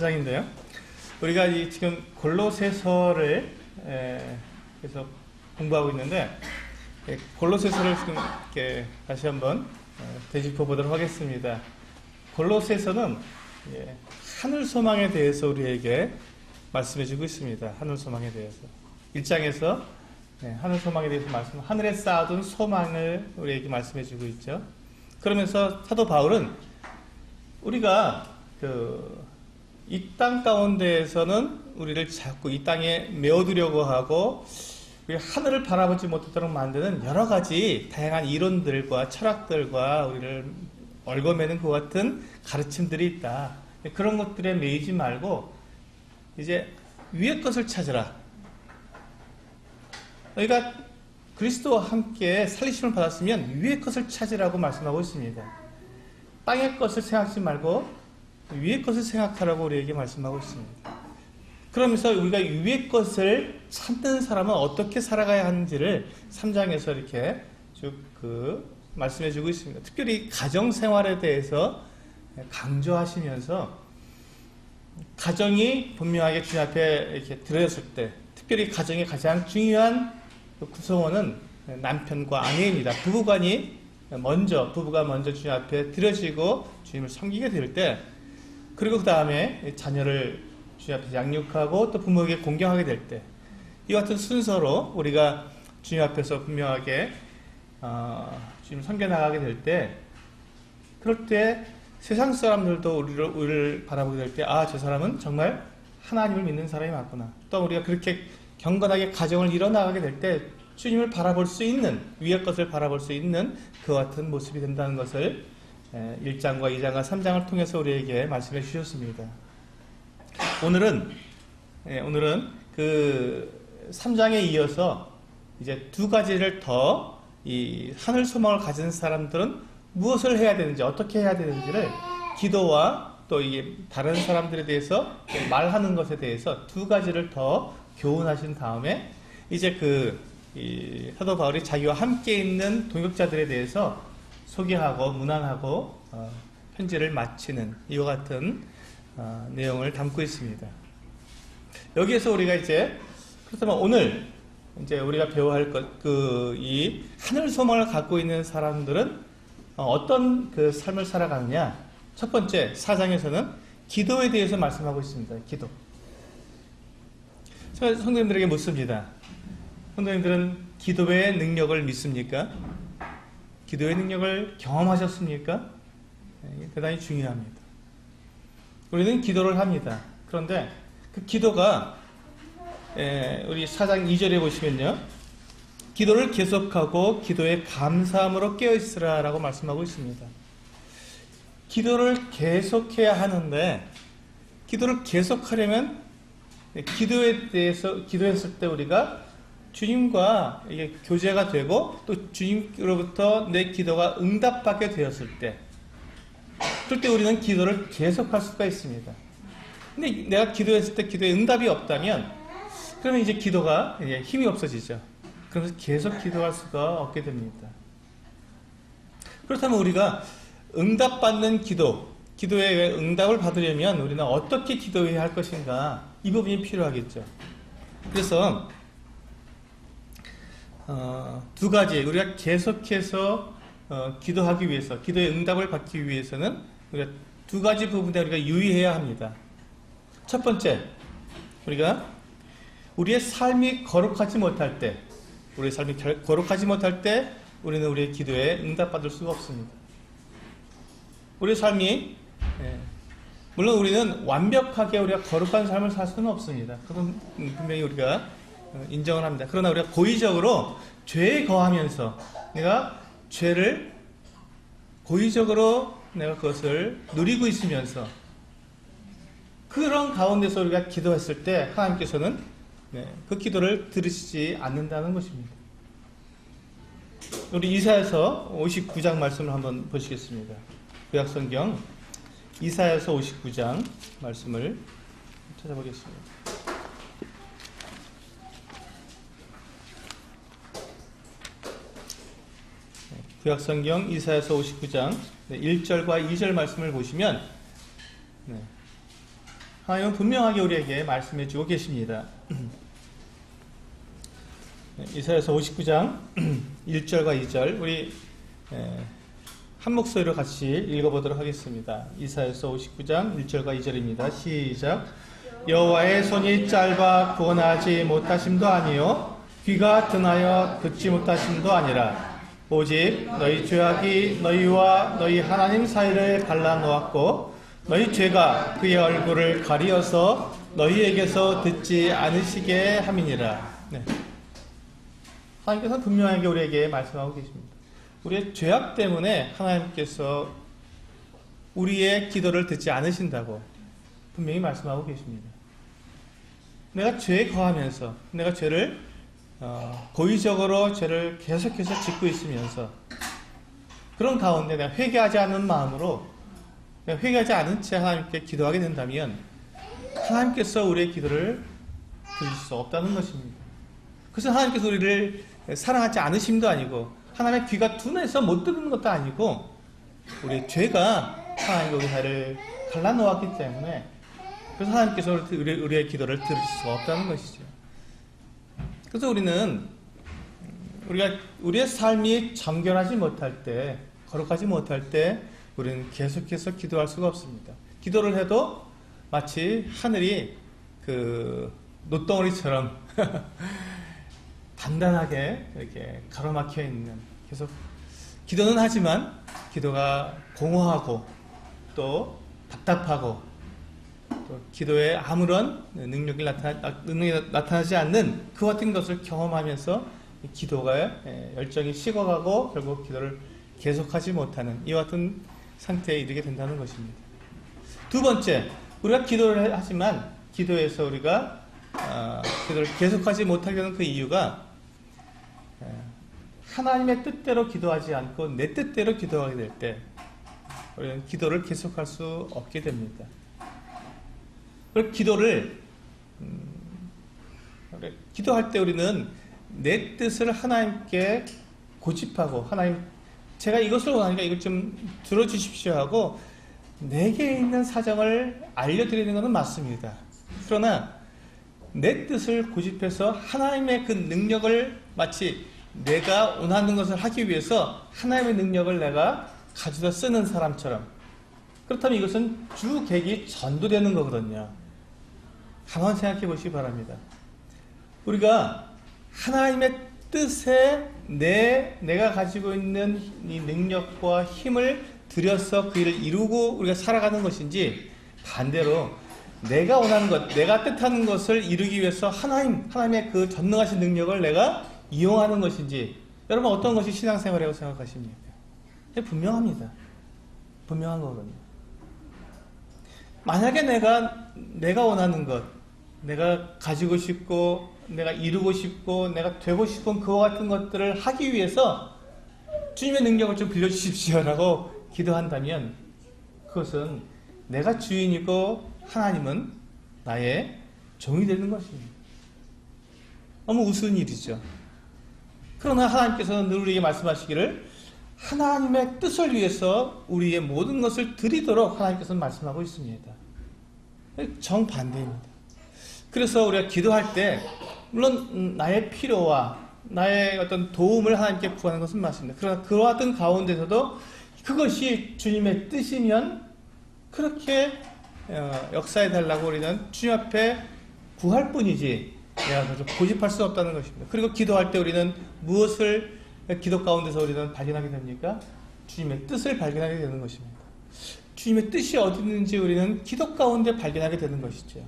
4장인데요. 우리가 지금 골로새서를 계속 공부하고 있는데, 골로새서를 지금 이렇게 다시 한번 되짚어 보도록 하겠습니다. 골로새서는 하늘 소망에 대해서 우리에게 말씀해 주고 있습니다. 하늘 소망에 대해서. 1장에서 하늘 소망에 대해서 하늘에 쌓아둔 소망을 우리에게 말씀해 주고 있죠. 그러면서 사도 바울은 우리가 이 땅 가운데에서는 우리를 자꾸 이 땅에 메어두려고 하고 우리 하늘을 바라보지 못하도록 만드는 여러 가지 다양한 이론들과 철학들과 우리를 얽어매는 그 같은 가르침들이 있다. 그런 것들에 매이지 말고 이제 위의 것을 찾으라. 우리가 그리스도와 함께 살리심을 받았으면 위의 것을 찾으라고 말씀하고 있습니다. 땅의 것을 생각하지 말고 위의 것을 생각하라고 우리에게 말씀하고 있습니다. 그러면서 우리가 위의 것을 찾는 사람은 어떻게 살아가야 하는지를 3장에서 이렇게 쭉 말씀해 주고 있습니다. 특별히 가정생활에 대해서 강조하시면서 가정이 분명하게 주님 앞에 이렇게 드려졌을 때, 특별히 가정의 가장 중요한 구성원은 남편과 아내입니다. 부부가 먼저 주님 앞에 드려지고 주님을 섬기게 될 때, 그리고 그 다음에 자녀를 주님 앞에 양육하고 또 부모에게 공경하게 될 때, 이 같은 순서로 우리가 주님 앞에서 분명하게 주님을 섬겨나가게 될 때, 그럴 때 세상 사람들도 우리를 바라보게 될 때, 저 사람은 정말 하나님을 믿는 사람이 맞구나. 또 우리가 그렇게 경건하게 가정을 이뤄나가게 될 때 주님을 바라볼 수 있는, 위의 것을 바라볼 수 있는 그 같은 모습이 된다는 것을 1장과 2장과 3장을 통해서 우리에게 말씀해 주셨습니다. 오늘은 그 3장에 이어서 이제 두 가지를 더 이 하늘 소망을 가진 사람들은 무엇을 해야 되는지, 어떻게 해야 되는지를 기도와 또 이게 다른 사람들에 대해서 말하는 것에 대해서 두 가지를 더 교훈하신 다음에 이제 사도 바울이 자기와 함께 있는 동역자들에 대해서 소개하고 문안하고 편지를 마치는 이와 같은 내용을 담고 있습니다. 여기에서 우리가 그렇다면 오늘 이제 우리가 배워야 할 이 하늘 소망을 갖고 있는 사람들은 어떤 삶을 살아가느냐? 첫 번째 4장에서는 기도에 대해서 말씀하고 있습니다. 기도. 제가 성도님들에게 묻습니다. 성도님들은 기도의 능력을 믿습니까? 기도의 능력을 경험하셨습니까? 대단히 중요합니다. 우리는 기도를 합니다. 그런데 그 기도가 우리 4장 2절에 보시면요, 기도를 계속하고 기도에 감사함으로 깨어있으라 라고 말씀하고 있습니다. 기도를 계속해야 하는데, 기도를 계속하려면 기도했을 때 우리가 주님과 이게 교제가 되고 또 주님으로부터 내 기도가 응답받게 되었을 때, 그럴 때 우리는 기도를 계속할 수가 있습니다. 근데 내가 기도했을 때 기도에 응답이 없다면 그러면 이제 기도가 힘이 없어지죠. 그러면서 계속 기도할 수가 없게 됩니다. 그렇다면 우리가 응답받는 기도의 응답을 받으려면 우리는 어떻게 기도해야 할 것인가, 이 부분이 필요하겠죠. 그래서 두 가지, 우리가 계속해서 기도하기 위해서, 기도의 응답을 받기 위해서는 우리가 두 가지 부분에 우리가 유의해야 합니다. 첫 번째, 우리가 우리의 삶이 거룩하지 못할 때, 우리는 우리의 기도에 응답받을 수가 없습니다. 우리의 삶이, 물론 우리는 완벽하게 우리가 거룩한 삶을 살 수는 없습니다. 그건 분명히 우리가 인정을 합니다. 그러나 우리가 고의적으로 죄에 거하면서 내가 죄를 고의적으로 내가 그것을 누리고 있으면서 그런 가운데서 우리가 기도했을 때 하나님께서는 그 기도를 들으시지 않는다는 것입니다. 우리 이사야서 59장 말씀을 한번 보시겠습니다. 구약성경 이사야서 59장 말씀을 찾아보겠습니다. 구약성경 이사야서 59장 1절과 2절 말씀을 보시면 하나님은 분명하게 우리에게 말씀해 주고 계십니다. 이사야서 59장 1절과 2절 우리 한 목소리로 같이 읽어보도록 하겠습니다. 이사야서 59장 1절과 2절입니다. 시작. 여호와의 손이 짧아 구원하지 못하심도 아니요 귀가 둔하여 듣지 못하심도 아니라 오직 너희 죄악이 너희와 너희 하나님 사이를 갈라놓았고 너희 죄가 그의 얼굴을 가리어서 너희에게서 듣지 않으시게 함이니라. 네. 하나님께서 분명하게 우리에게 말씀하고 계십니다. 우리의 죄악 때문에 하나님께서 우리의 기도를 듣지 않으신다고 분명히 말씀하고 계십니다. 내가 죄에 거하면서 내가 죄를 고의적으로 죄를 계속해서 짓고 있으면서 그런 가운데 내가 회개하지 않는 마음으로 내가 회개하지 않은 채 하나님께 기도하게 된다면 하나님께서 우리의 기도를 들으실 수 없다는 것입니다. 그래서 하나님께서 우리를 사랑하지 않으심도 아니고 하나님의 귀가 둔해서 못 듣는 것도 아니고 우리의 죄가 하나님과 우리 사이를 갈라놓았기 때문에 그래서 하나님께서 우리의 기도를 들으실 수가 없다는 것이죠. 그래서 우리가 우리의 삶이 정결하지 못할 때, 거룩하지 못할 때 우리는 계속해서 기도할 수가 없습니다. 기도를 해도 마치 하늘이 그 놋덩어리처럼 단단하게 이렇게 가로막혀 있는, 계속 기도는 하지만 기도가 공허하고 또 답답하고 또 기도에 아무런 능력이 나타나지 않는 그 같은 것을 경험하면서 기도가 열정이 식어가고 결국 기도를 계속하지 못하는 이와 같은 상태에 이르게 된다는 것입니다. 두 번째, 우리가 기도를 하지만 기도에서 우리가 기도를 계속하지 못하게 되는 그 이유가 하나님의 뜻대로 기도하지 않고 내 뜻대로 기도하게 될 때 우리는 기도를 계속할 수 없게 됩니다. 기도할 때 우리는 내 뜻을 하나님께 고집하고 하나님 제가 이것을 원하니까 이것 좀 들어주십시오 하고 내게 있는 사정을 알려드리는 것은 맞습니다. 그러나 내 뜻을 고집해서 하나님의 그 능력을 마치 내가 원하는 것을 하기 위해서 하나님의 능력을 내가 가져다 쓰는 사람처럼, 그렇다면 이것은 주객이 전도되는 거거든요. 가만 생각해 보시기 바랍니다. 우리가 하나님의 뜻에 내가 가지고 있는 이 능력과 힘을 들여서 그 일을 이루고 우리가 살아가는 것인지, 반대로 내가 원하는 것, 내가 뜻하는 것을 이루기 위해서 하나님의 그 전능하신 능력을 내가 이용하는 것인지, 여러분 어떤 것이 신앙생활이라고 생각하십니까? 분명합니다. 분명한 거거든요. 만약에 내가 원하는 것, 내가 가지고 싶고 내가 이루고 싶고 내가 되고 싶은 그와 같은 것들을 하기 위해서 주님의 능력을 좀 빌려주십시오라고 기도한다면 그것은 내가 주인이고 하나님은 나의 종이 되는 것입니다. 너무 우스운 일이죠. 그러나 하나님께서는 늘 우리에게 말씀하시기를 하나님의 뜻을 위해서 우리의 모든 것을 드리도록 하나님께서는 말씀하고 있습니다. 정반대입니다. 그래서 우리가 기도할 때 물론 나의 필요와 나의 어떤 도움을 하나님께 구하는 것은 맞습니다. 그러나 그와 같은 가운데서도 그것이 주님의 뜻이면 그렇게 역사해 달라고 우리는 주님 앞에 구할 뿐이지 내가 그것을 고집할 수 없다는 것입니다. 그리고 기도할 때 우리는 무엇을 기도 가운데서 우리는 발견하게 됩니까? 주님의 뜻을 발견하게 되는 것입니다. 주님의 뜻이 어디 있는지 우리는 기도 가운데 발견하게 되는 것이죠.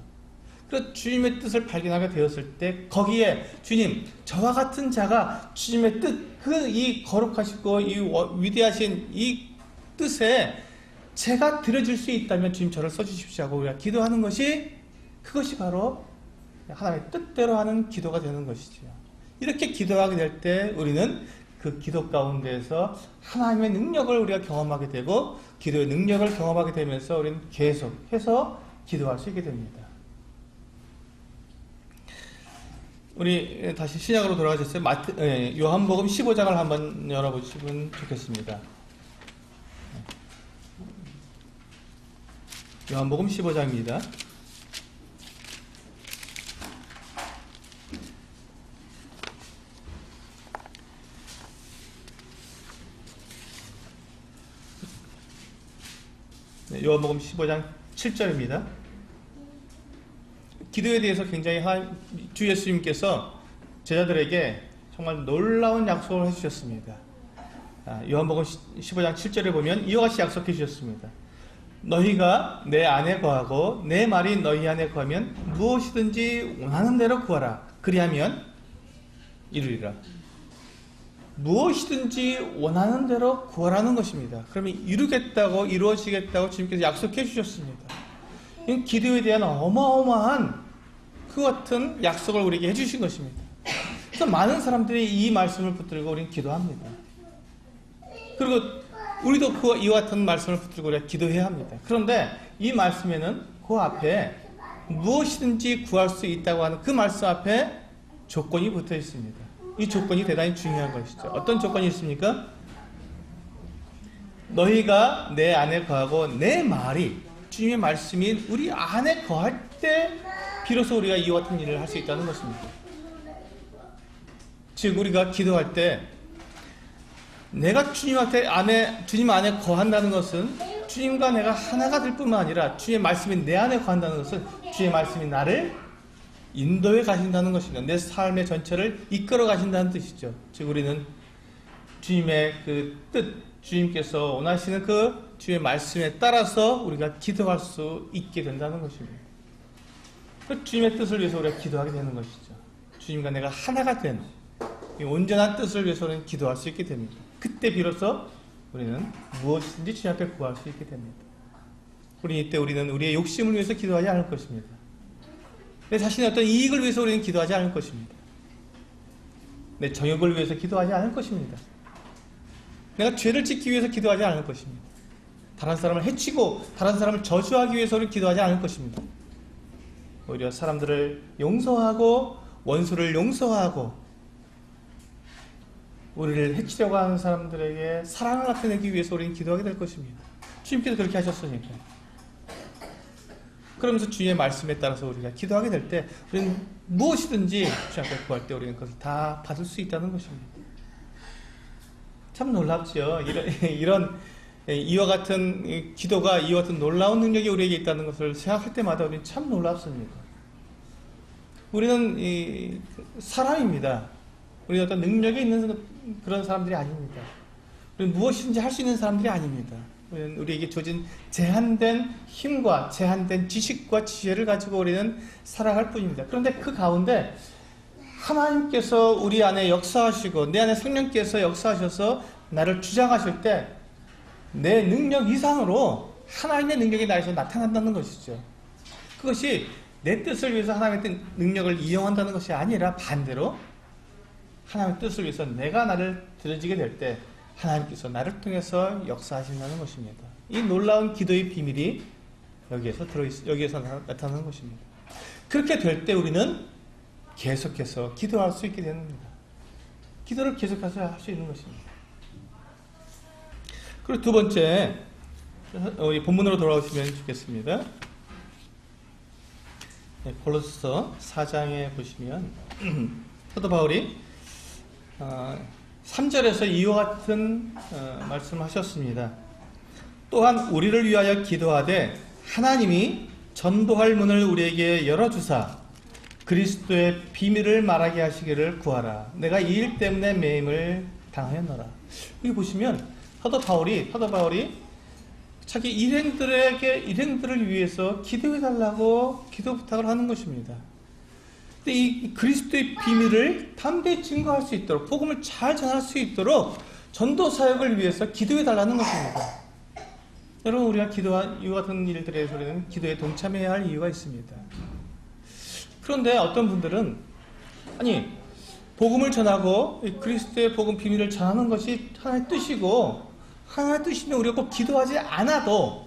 그래서 주님의 뜻을 발견하게 되었을 때 거기에 주님, 저와 같은 자가 주님의 뜻, 이 거룩하시고 이 위대하신 이 뜻에 제가 드려줄 수 있다면 주님 저를 써주십시오 하고 우리가 기도하는 것이, 그것이 바로 하나님의 뜻대로 하는 기도가 되는 것이죠. 이렇게 기도하게 될 때 우리는 그 기도 가운데에서 하나님의 능력을 우리가 경험하게 되고 기도의 능력을 경험하게 되면서 우리는 계속해서 기도할 수 있게 됩니다. 우리 다시 신약으로 돌아가셨어요. 요한복음 15장을 한번 열어보시면 좋겠습니다. 요한복음 15장입니다. 요한복음 15장 7절입니다. 기도에 대해서 굉장히 주 예수님께서 제자들에게 정말 놀라운 약속을 해주셨습니다. 요한복음 15장 7절에 보면 이와 같이 약속해 주셨습니다. 너희가 내 안에 거하고 내 말이 너희 안에 거하면 무엇이든지 원하는 대로 구하라. 그리하면 이루리라. 무엇이든지 원하는 대로 구하라는 것입니다. 그러면 이루겠다고, 이루어지겠다고 주님께서 약속해 주셨습니다. 이건 기도에 대한 어마어마한 그 같은 약속을 우리에게 해주신 것입니다. 그래서 많은 사람들이 이 말씀을 붙들고 우리는 기도합니다. 그리고 우리도 이와 같은 말씀을 붙들고 우리가 기도해야 합니다. 그런데 이 말씀에는 그 앞에 무엇이든지 구할 수 있다고 하는 그 말씀 앞에 조건이 붙어 있습니다. 이 조건이 대단히 중요한 것이죠. 어떤 조건이 있습니까? 너희가 내 안에 거하고 내 말이, 주님의 말씀이 우리 안에 거할 때 비로소 우리가 이와 같은 일을 할 수 있다는 것입니다. 즉 우리가 기도할 때 내가 주님 안에 거한다는 것은 주님과 내가 하나가 될 뿐만 아니라 주의 말씀이 내 안에 거한다는 것은 주의 말씀이 나를 인도해 가신다는 것입니다. 내 삶의 전체를 이끌어 가신다는 뜻이죠. 즉 우리는 주님의 그 뜻, 주님께서 원하시는 그 주의 말씀에 따라서 우리가 기도할 수 있게 된다는 것입니다. 그 주님의 뜻을 위해서 우리가 기도하게 되는 것이죠. 주님과 내가 하나가 된 이 온전한 뜻을 위해서는 기도할 수 있게 됩니다. 그때 비로소 우리는 무엇이든지 주님 앞에 구할 수 있게 됩니다. 이때 우리는 우리의 욕심을 위해서 기도하지 않을 것입니다. 내 자신의 어떤 이익을 위해서 우리는 기도하지 않을 것입니다. 내 정욕을 위해서 기도하지 않을 것입니다. 내가 죄를 짓기 위해서 기도하지 않을 것입니다. 다른 사람을 해치고 다른 사람을 저주하기 위해서 우리는 기도하지 않을 것입니다. 오히려 사람들을 용서하고 원수를 용서하고 우리를 해치려고 하는 사람들에게 사랑을 나타내기 위해서 우리는 기도하게 될 것입니다. 주님께서 그렇게 하셨으니까. 그러면서 주의 말씀에 따라서 우리가 기도하게 될 때 우리는 무엇이든지 주님 앞에 구할 때 우리는 그것을 다 받을 수 있다는 것입니다. 참 놀랍죠. 이런 이와 같은 기도가 이와 같은 놀라운 능력이 우리에게 있다는 것을 생각할 때마다 우리는 참 놀랍습니다. 우리는 사람입니다. 우리는 어떤 능력이 있는 그런 사람들이 아닙니다. 우리는 무엇이든지 할 수 있는 사람들이 아닙니다. 우리는 우리에게 주어진 제한된 힘과 제한된 지식과 지혜를 가지고 우리는 살아갈 뿐입니다. 그런데 그 가운데 하나님께서 우리 안에 역사하시고 내 안에 성령께서 역사하셔서 나를 주장하실 때 내 능력 이상으로 하나님의 능력이 나에서 나타난다는 것이죠. 그것이 내 뜻을 위해서 하나님의 능력을 이용한다는 것이 아니라 반대로 하나님의 뜻을 위해서 내가 나를 드려지게 될 때 하나님께서 나를 통해서 역사하신다는 것입니다. 이 놀라운 기도의 비밀이 여기에서 나타나는 것입니다. 그렇게 될 때 우리는 계속해서 기도할 수 있게 됩니다. 기도를 계속해서 할 수 있는 것입니다. 그리고 두 번째, 우리 본문으로 돌아오시면 좋겠습니다. 골로새서 4장에 보시면 사도 바울이 3절에서 이와 같은 말씀하셨습니다. 또한 우리를 위하여 기도하되 하나님이 전도할 문을 우리에게 열어주사 그리스도의 비밀을 말하게 하시기를 구하라. 내가 이 일 때문에 매임을 당하였노라. 여기 보시면 사도 바울이 자기 일행들을 위해서 기도해달라고 기도 부탁을 하는 것입니다. 근데 이 그리스도의 비밀을 담대히 증거할 수 있도록, 복음을 잘 전할 수 있도록 전도 사역을 위해서 기도해달라는 것입니다. 여러분, 우리가 기도한 이와 같은 일들에서 우리는 기도에 동참해야 할 이유가 있습니다. 그런데 어떤 분들은 복음을 전하고 그리스도의 복음 비밀을 전하는 것이 하나님의 뜻이고 하나님의 뜻이면 우리가 꼭 기도하지 않아도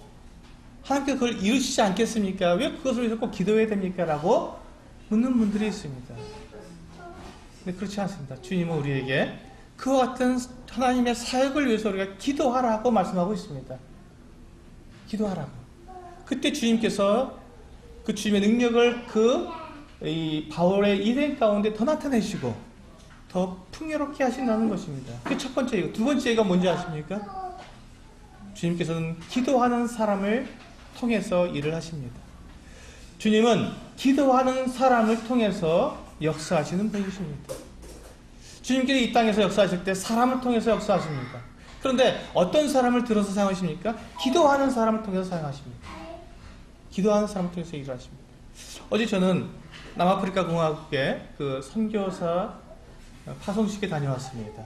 하나님께서 그걸 이루시지 않겠습니까? 왜 그것을 위해서 꼭 기도해야 됩니까? 라고 묻는 분들이 있습니다. 근데 그렇지 않습니다. 주님은 우리에게 그와 같은 하나님의 사역을 위해서 우리가 기도하라고 말씀하고 있습니다. 기도하라고. 그때 주님께서 그 주님의 능력을 이 바울의 일행 가운데 더 나타내시고 더 풍요롭게 하신다는 것입니다. 그게 첫 번째이고, 두 번째가 뭔지 아십니까? 주님께서는 기도하는 사람을 통해서 일을 하십니다. 주님은 기도하는 사람을 통해서 역사하시는 분이십니다. 주님께서 이 땅에서 역사하실 때 사람을 통해서 역사하십니다. 그런데 어떤 사람을 들어서 사용하십니까? 기도하는 사람을 통해서 사용하십니다. 기도하는 사람을 통해서 일을 하십니다. 어제 저는 남아프리카 공화국의 그 선교사 파송식에 다녀왔습니다.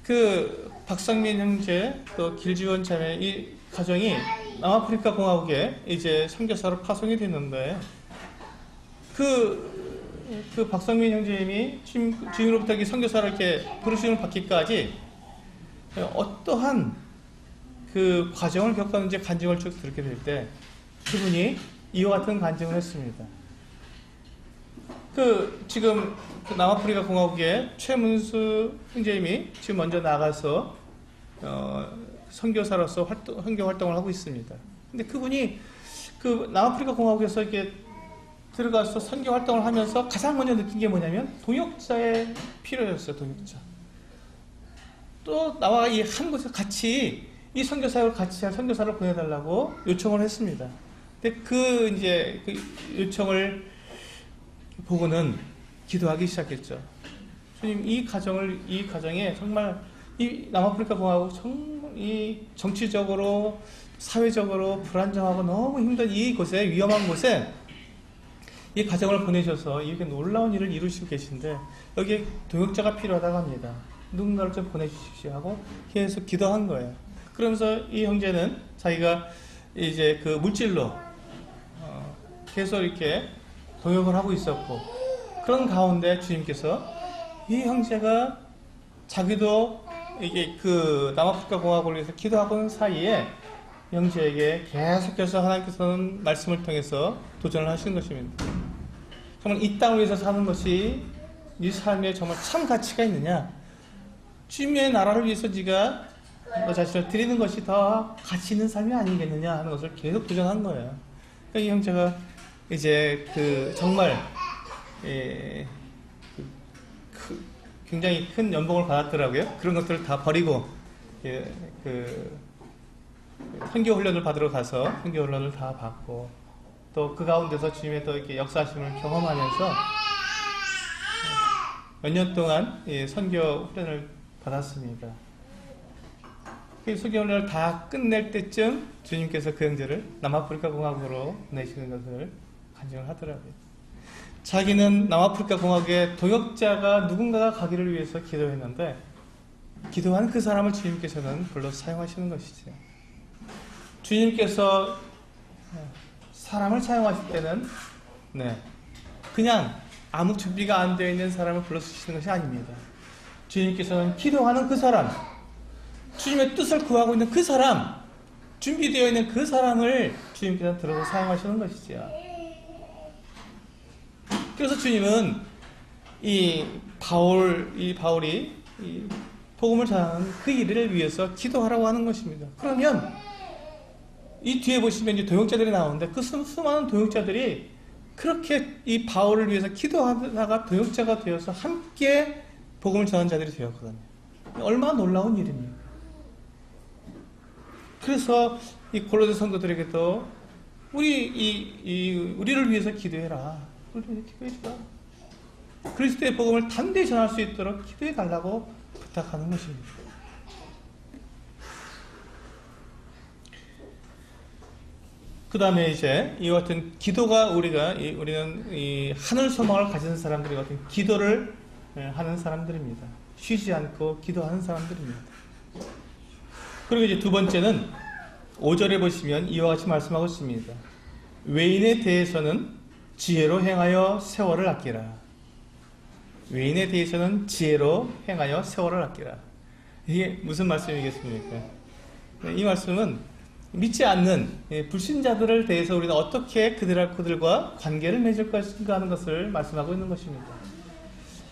그 박상민 형제 또 길지원 자매 이 가정이 남아프리카 공화국에 이제 선교사로 파송이 됐는데 그 박상민 형제님이 주님으로부터 선교사를 이렇게 부르심을 받기까지 어떠한 그 과정을 겪었는지 간증을 쭉 들게 될 때 그분이 이와 같은 간증을 했습니다. 지금 남아프리카 공화국의 최문수 형제님이 지금 먼저 나가서 선교사로서 선교 활동을 하고 있습니다. 근데 그분이 그 남아프리카 공화국에서 이렇게 들어가서 선교 활동을 하면서 가장 먼저 느낀 게 뭐냐면 동역자의 필요였어요. 동역자. 또 나와 이 한 곳에 같이 이 선교사역을 같이 할 선교사를 보내달라고 요청을 했습니다. 근데 그 요청을 보고는 기도하기 시작했죠. 주님, 이 가정에 정말 이 남아프리카 공화국 정말 이 정치적으로 사회적으로 불안정하고 너무 힘든 이 곳에 위험한 곳에 이 가정을 보내셔서 이렇게 놀라운 일을 이루시고 계신데 여기에 동역자가 필요하다고 합니다. 누군가를 좀 보내주십시오 하고 계속 기도한 거예요. 그러면서 이 형제는 자기가 이제 그 물질로 계속 이렇게 동역을 하고 있었고 그런 가운데 주님께서 이 형제가 자기도 이게 그 남아프리카 공화국을 위해서 기도하고 있는 사이에 형제에게 계속해서 하나님께서는 말씀을 통해서 도전을 하시는 것입니다. 정말 이 땅을 위해서 사는 것이 네 삶에 정말 참 가치가 있느냐? 주님의 나라를 위해서 네가 너 자신을 드리는 것이 더 가치 있는 삶이 아니겠느냐 하는 것을 계속 도전한 거예요. 이 형제가 이제 정말 굉장히 큰 연봉을 받았더라고요. 그런 것들을 다 버리고 선교 훈련을 받으러 가서 선교 훈련을 다 받고 또 그 가운데서 주님의 또 이렇게 역사하심을 경험하면서 몇 년 동안 선교 훈련을 받았습니다. 그 선교 훈련을 다 끝낼 때쯤 주님께서 그 형제를 남아프리카 공화국으로 보내시는 것을 간증을 하더라고요. 자기는 남아프리카 공화국의 동역자가 누군가가 가기를 위해서 기도했는데 기도한 그 사람을 주님께서는 불러 사용하시는 것이죠. 주님께서 사람을 사용하실 때는 그냥 아무 준비가 안 되어 있는 사람을 불러 쓰시는 것이 아닙니다. 주님께서는 기도하는 그 사람, 주님의 뜻을 구하고 있는 그 사람, 준비되어 있는 그 사람을 주님께서 들어서 사용하시는 것이죠. 그래서 주님은 이 바울이 복음을 전하는 그 일을 위해서 기도하라고 하는 것입니다. 그러면 이 뒤에 보시면 이제 동역자들이 나오는데 그 수많은 동역자들이 그렇게 이 바울을 위해서 기도하다가 동역자가 되어서 함께 복음을 전하는 자들이 되었거든요. 얼마나 놀라운 일입니까? 그래서 이 골로새 성도들에게도 우리를 위해서 기도해라. 우리를 위해서 기도해주라. 그리스도의 복음을 담대히 전할 수 있도록 기도해 달라고 부탁하는 것입니다. 그 다음에 이제 이와 같은 기도가 우리는 이 하늘 소망을 가진 사람들이 같은 기도를 하는 사람들입니다. 쉬지 않고 기도하는 사람들입니다. 그리고 이제 두 번째는 5절에 보시면 이와 같이 말씀하고 있습니다. 외인에 대해서는 지혜로 행하여 세월을 아끼라. 외인에 대해서는 지혜로 행하여 세월을 아끼라. 이게 무슨 말씀이겠습니까? 이 말씀은 믿지 않는 불신자들을 대해서 우리는 어떻게 그들과 관계를 맺을 것인가 하는 것을 말씀하고 있는 것입니다.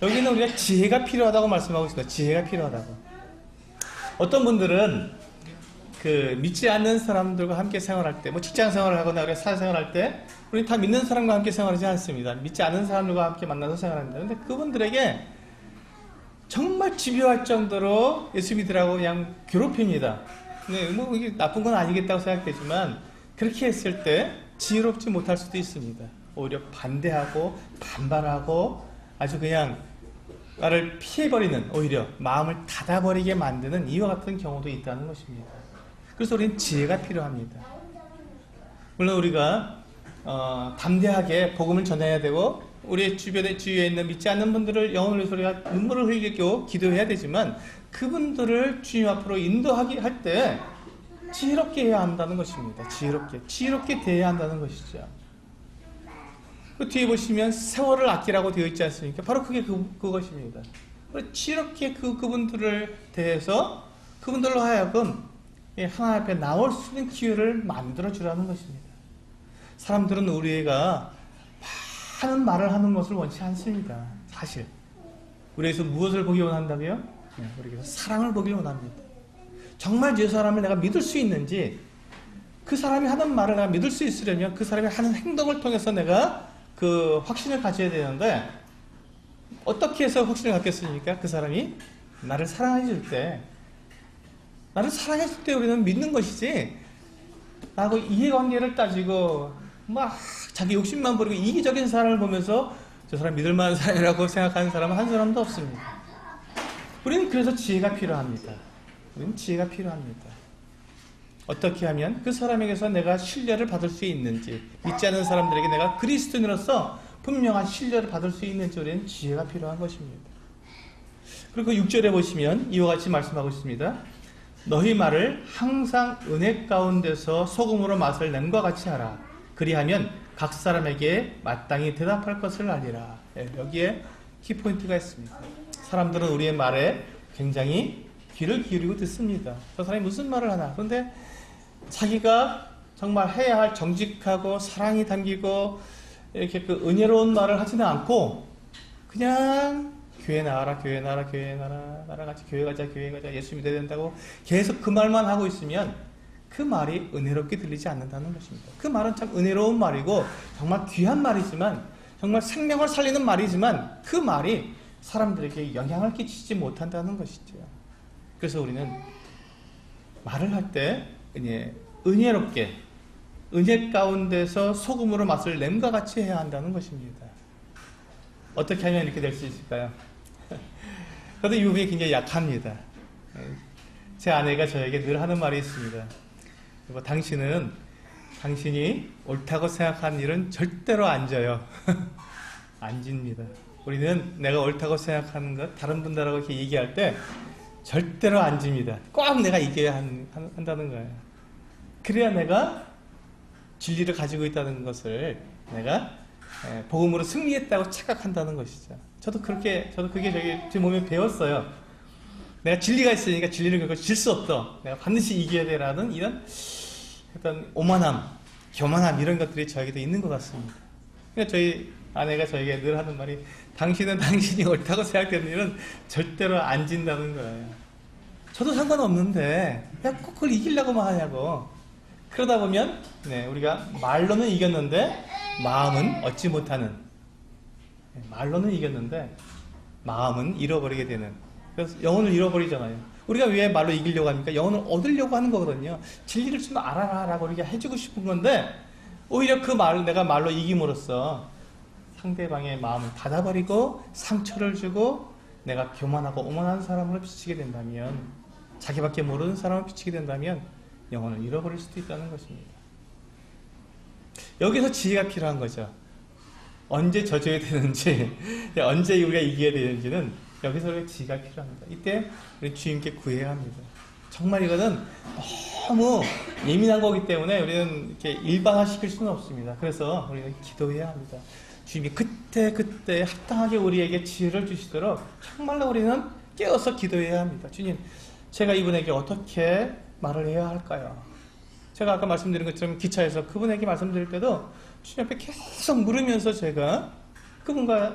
여기는 우리가 지혜가 필요하다고 말씀하고 있습니다. 지혜가 필요하다고. 어떤 분들은 믿지 않는 사람들과 함께 생활할 때, 직장 생활을 하거나 우리가 사회생활할 때, 우리 다 믿는 사람과 함께 생활하지 않습니다. 믿지 않는 사람들과 함께 만나서 생활합니다. 그런데 그분들에게 정말 집요할 정도로 예수 믿으라고 그냥 괴롭힙니다. 이게 나쁜 건 아니겠다고 생각되지만 그렇게 했을 때 지혜롭지 못할 수도 있습니다. 오히려 반대하고 반발하고 아주 그냥 나를 피해버리는, 오히려 마음을 닫아버리게 만드는 이와 같은 경우도 있다는 것입니다. 그래서 우리는 지혜가 필요합니다. 물론 우리가 담대하게 복음을 전해야 되고 우리 주위에 있는 믿지 않는 분들을 영혼을 위해서 우리가 눈물을 흘리고 기도해야 되지만 그분들을 주님 앞으로 인도하게 할 때 지혜롭게 해야 한다는 것입니다. 지혜롭게 대해야 한다는 것이죠. 그 뒤에 보시면 세월을 아끼라고 되어 있지 않습니까? 바로 그게 그것입니다. 지혜롭게 그분들을 대해서 그분들로 하여금 하나님 앞에 나올 수 있는 기회를 만들어 주라는 것입니다. 사람들은 우리가 많은 말을 하는 것을 원치 않습니다. 사실 우리에서 무엇을 보기 원한다고요? 우리에서 사랑을 보기 원합니다. 정말 저 사람을 내가 믿을 수 있는지, 그 사람이 하는 말을 내가 믿을 수 있으려면 그 사람이 하는 행동을 통해서 내가 그 확신을 가져야 되는데, 어떻게 해서 확신을 갖겠습니까? 그 사람이 나를 사랑해 줄 때 우리는 믿는 것이지, 나하고 이해관계를 따지고 막 자기 욕심만 부리고 이기적인 사람을 보면서 저 사람 믿을 만한 사람이라고 생각하는 사람은 한 사람도 없습니다. 우리는 그래서 지혜가 필요합니다. 어떻게 하면 그 사람에게서 내가 신뢰를 받을 수 있는지, 믿지 않는 사람들에게 내가 그리스도인으로서 분명한 신뢰를 받을 수 있는지 우리는 지혜가 필요한 것입니다. 그리고 6절에 보시면 이와 같이 말씀하고 있습니다. 너희 말을 항상 은혜 가운데서 소금으로 맛을 냄과 같이 하라. 그리하면 각 사람에게 마땅히 대답할 것을 알리라. 여기에 키포인트가 있습니다. 사람들은 우리의 말에 굉장히 귀를 기울이고 듣습니다. 저 사람이 무슨 말을 하나. 그런데 자기가 정말 해야 할 정직하고 사랑이 담기고 이렇게 그 은혜로운 말을 하지는 않고 그냥 교회 나가라, 같이 교회 가자, 예수 믿어야 된다고 계속 그 말만 하고 있으면 그 말이 은혜롭게 들리지 않는다는 것입니다. 그 말은 참 은혜로운 말이고 정말 귀한 말이지만, 정말 생명을 살리는 말이지만 그 말이 사람들에게 영향을 끼치지 못한다는 것이죠. 그래서 우리는 말을 할 때 은혜롭게, 은혜 가운데서 소금으로 맛을 냄과 같이 해야 한다는 것입니다. 어떻게 하면 이렇게 될 수 있을까요? 저도 이 부분이 굉장히 약합니다. 제 아내가 저에게 늘 하는 말이 있습니다. 당신이 옳다고 생각하는 일은 절대로 안 져요. 안 집니다. 우리는 내가 옳다고 생각하는 것, 다른 분들하고 이렇게 얘기할 때 절대로 안 집니다. 꼭 내가 이겨야 한다는 거예요. 그래야 내가 진리를 가지고 있다는 것을 내가 복음으로 승리했다고 착각한다는 것이죠. 저도 그게 제 몸에 배웠어요. 내가 진리가 있으니까 진리를 결코 질 수 없어. 내가 반드시 이겨야 되라는 이런 어떤 오만함, 교만함 이런 것들이 저에게도 있는 것 같습니다. 그러니까 저희 아내가 저에게 늘 하는 말이 당신은 당신이 옳다고 생각되는 일은 절대로 안 진다는 거예요. 저도 상관없는데 야, 꼭 그걸 이기려고만 하냐고. 그러다 보면 우리가 말로는 이겼는데 마음은 얻지 못하는, 말로는 이겼는데 마음은 잃어버리게 되는, 그래서 영혼을 잃어버리잖아요. 우리가 왜 말로 이기려고 합니까? 영혼을 얻으려고 하는 거거든요. 진리를 좀 알아라 라고 우리가 해주고 싶은 건데 오히려 그 말을 내가 말로 이김으로써 상대방의 마음을 닫아버리고 상처를 주고 내가 교만하고 오만한 사람으로 비치게 된다면, 자기밖에 모르는 사람으로 비치게 된다면 영혼을 잃어버릴 수도 있다는 것입니다. 여기서 지혜가 필요한 거죠. 언제 져줘야 되는지, 언제 우리가 이겨야 되는지는 여기서 우리가 지혜가 필요합니다. 이때 우리 주님께 구해야 합니다. 정말 이거는 너무 예민한 거기 때문에 우리는 이렇게 일반화시킬 수는 없습니다. 그래서 우리는 기도해야 합니다. 주님이 그때 합당하게 우리에게 지혜를 주시도록 정말로 우리는 깨어서 기도해야 합니다. 주님, 제가 이분에게 어떻게 말을 해야 할까요? 제가 아까 말씀드린 것처럼 기차에서 그분에게 말씀드릴 때도 주님 앞에 계속 물으면서 제가 그분과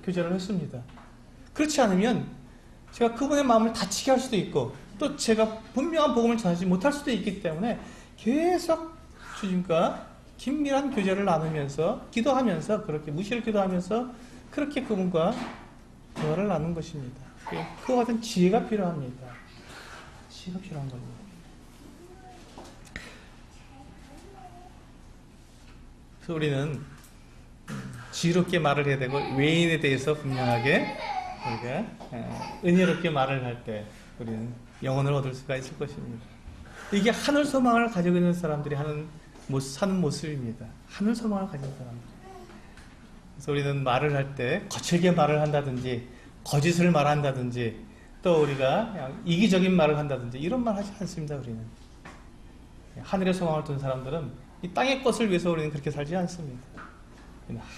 교제를 했습니다. 그렇지 않으면 제가 그분의 마음을 다치게 할 수도 있고 또 제가 분명한 복음을 전하지 못할 수도 있기 때문에 계속 주님과 긴밀한 교제를 나누면서 기도하면서, 그렇게 무시를 기도하면서 그렇게 그분과 대화를 나눈 것입니다. 그와 같은 지혜가 필요합니다. 지혜가 필요한 겁니다. 그래서 우리는 지혜롭게 말을 해야 되고 외인에 대해서 분명하게 우리가 은혜롭게 말을 할 때 우리는 영혼을 얻을 수가 있을 것입니다. 이게 하늘 소망을 가지고 있는 사람들이 사는 모습입니다. 하늘 소망을 가진 사람들. 그래서 우리는 말을 할 때 거칠게 말을 한다든지 거짓을 말한다든지 또 우리가 그냥 이기적인 말을 한다든지 이런 말 하지 않습니다. 우리는 하늘의 소망을 둔 사람들은 이 땅의 것을 위해서 우리는 그렇게 살지 않습니다.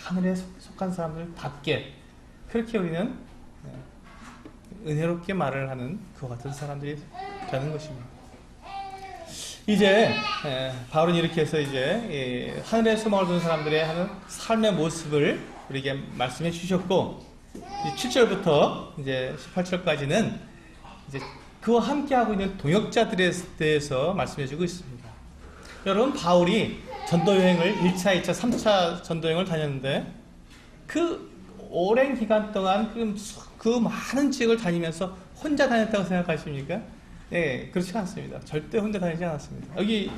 하늘에 속한 사람들답게 그렇게 우리는 은혜롭게 말을 하는 그와 같은 사람들이 되는 것입니다. 이제 바울은 이렇게 해서 이제 하늘의 소망을 둔 사람들의 하는 삶의 모습을 우리에게 말씀해 주셨고 7절부터 이제 18절까지는 이제 그와 함께하고 있는 동역자들에 대해서 말씀해 주고 있습니다. 여러분, 바울이 전도여행을 1차, 2차, 3차 전도여행을 다녔는데 그 오랜 기간 동안 그 많은 지역을 다니면서 혼자 다녔다고 생각하십니까? 네, 그렇지 않습니다. 절대 혼자 다니지 않았습니다. 여기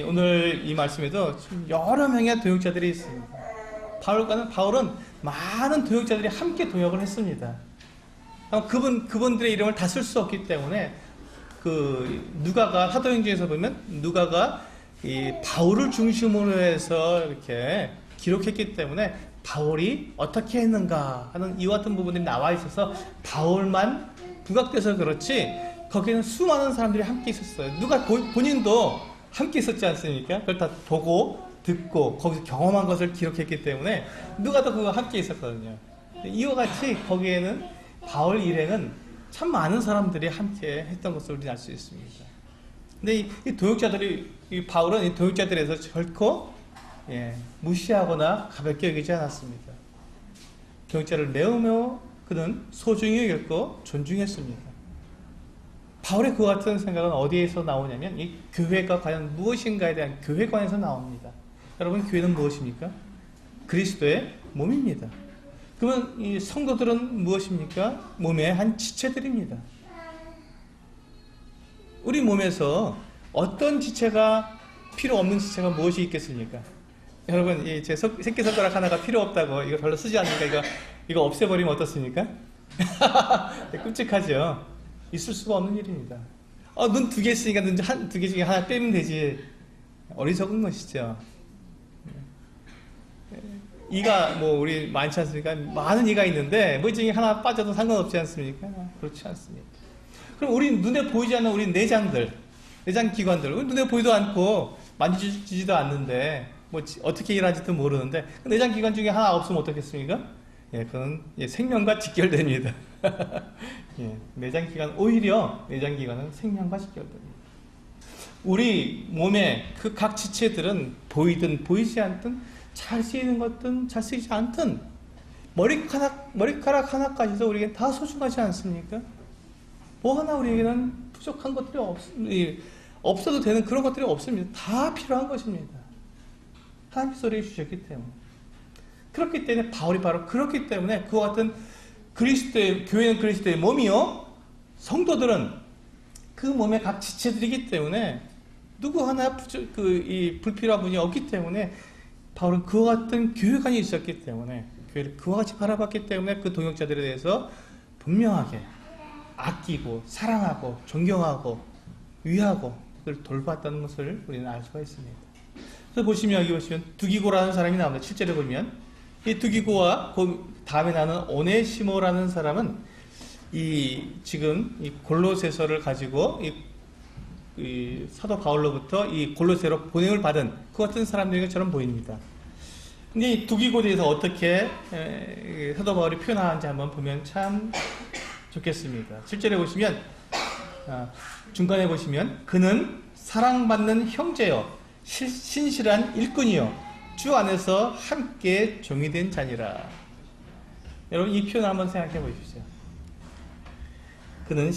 오늘 이 말씀에도 여러 명의 동역자들이 있습니다. 바울은 많은 동역자들이 함께 동역을 했습니다. 그분들의 이름을 다 쓸 수 없기 때문에 누가가 사도행전에서 보면 누가가 이 바울을 중심으로 해서 이렇게 기록했기 때문에 바울이 어떻게 했는가 하는 이와 같은 부분들이 나와 있어서 바울만 부각돼서 그렇지 거기는 수많은 사람들이 함께 있었어요. 누가 본인도 함께 있었지 않습니까? 그걸 다 보고 듣고 거기서 경험한 것을 기록했기 때문에 누가도 그거 함께 있었거든요. 이와 같이 거기에는 바울 일행은 참 많은 사람들이 함께 했던 것을 우리는 알 수 있습니다. 근데 이 동역자들이 바울은 이 동역자들에서 결코 무시하거나 가볍게 여기지 않았습니다. 동역자를 매우 그는 소중히 여겼고 존중했습니다. 바울의 그 같은 생각은 어디에서 나오냐면 이 교회가 과연 무엇인가에 대한 교회관에서 나옵니다. 여러분, 교회는 무엇입니까? 그리스도의 몸입니다. 그러면 이 성도들은 무엇입니까? 몸의 한 지체들입니다. 우리 몸에서 어떤 지체가 필요 없는 지체가 무엇이 있겠습니까? 여러분, 제 새끼손가락 하나가 필요 없다고 이거 별로 쓰지 않으니까 이거 없애버리면 어떻습니까? 끔찍하죠. 있을 수가 없는 일입니다. 눈 2개 있으니까 눈 2개 중에 하나 빼면 되지. 어리석은 것이죠. 이가 우리 많지 않습니까? 많은 이가 있는데 이 중에 하나 빠져도 상관없지 않습니까? 그렇지 않습니다. 그럼 우리 눈에 보이지 않는 우리 내장기관들, 눈에 보이도 않고 만지지도 않는데 어떻게 일하는지도 모르는데 내장기관 중에 하나 없으면 어떻겠습니까? 그건 생명과 직결됩니다. 오히려 내장기관은 생명과 직결됩니다. 우리 몸의 그 각 지체들은 보이든 보이지 않든 잘 쓰이는 것든 잘 쓰이지 않든 머리카락 하나까지도 우리에게 다 소중하지 않습니까? 뭐 하나 우리에게는 부족한 것들이 없어도 되는 그런 것들이 없습니다. 다 필요한 것입니다. 하나님 소리해 주셨기 때문에. 그렇기 때문에 바울이 바로 그렇기 때문에 그와 같은 교회는 그리스도의 몸이요, 성도들은 그 몸의 각 지체들이기 때문에 누구 하나 불필요한 분이 없기 때문에 바울은 그와 같은 교회관이 있었기 때문에 교회를 그와 같이 바라봤기 때문에 그 동역자들에 대해서 분명하게 아끼고 사랑하고 존경하고 위하고 그를 돌봤다는 것을 우리는 알 수가 있습니다. 그래서 여기 보시면 두기고라는 사람이 나옵니다. 7절에 보면 이 두기고와 그 다음에 나는 오네시모라는 사람은 지금 이 골로새서를 가지고 이 사도 바울로부터 이 골로새로 보냄을 받은 그 같은 사람들처럼 보입니다. 근데 이 두기고에 대해서 어떻게 사도 바울이 표현하는지 한번 보면 참 좋겠습니다. 7절에 보시면 중간에 보시면 그는 사랑받는 형제요 신실한 일꾼이요 주 안에서 함께 종이 된 자니라. 여러분, 이 표현 한번 생각해 보십시오. 그는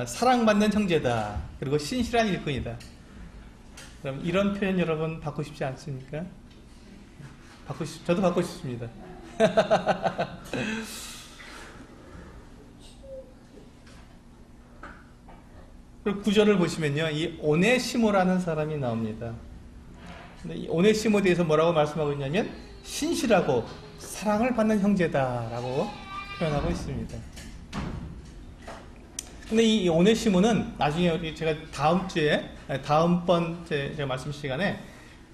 사랑받는 형제다. 그리고 신실한 일꾼이다. 그럼 이런 표현 여러분 받고 싶지 않습니까? 저도 받고 싶습니다. 그리고 9절을 보시면요, 이 오네시모라는 사람이 나옵니다. 이 오네시모에 대해서 뭐라고 말씀하고 있냐면 신실하고 사랑을 받는 형제다라고 표현하고 있습니다. 근데 이 오네시모는 나중에 제가 다음번 제가 말씀 시간에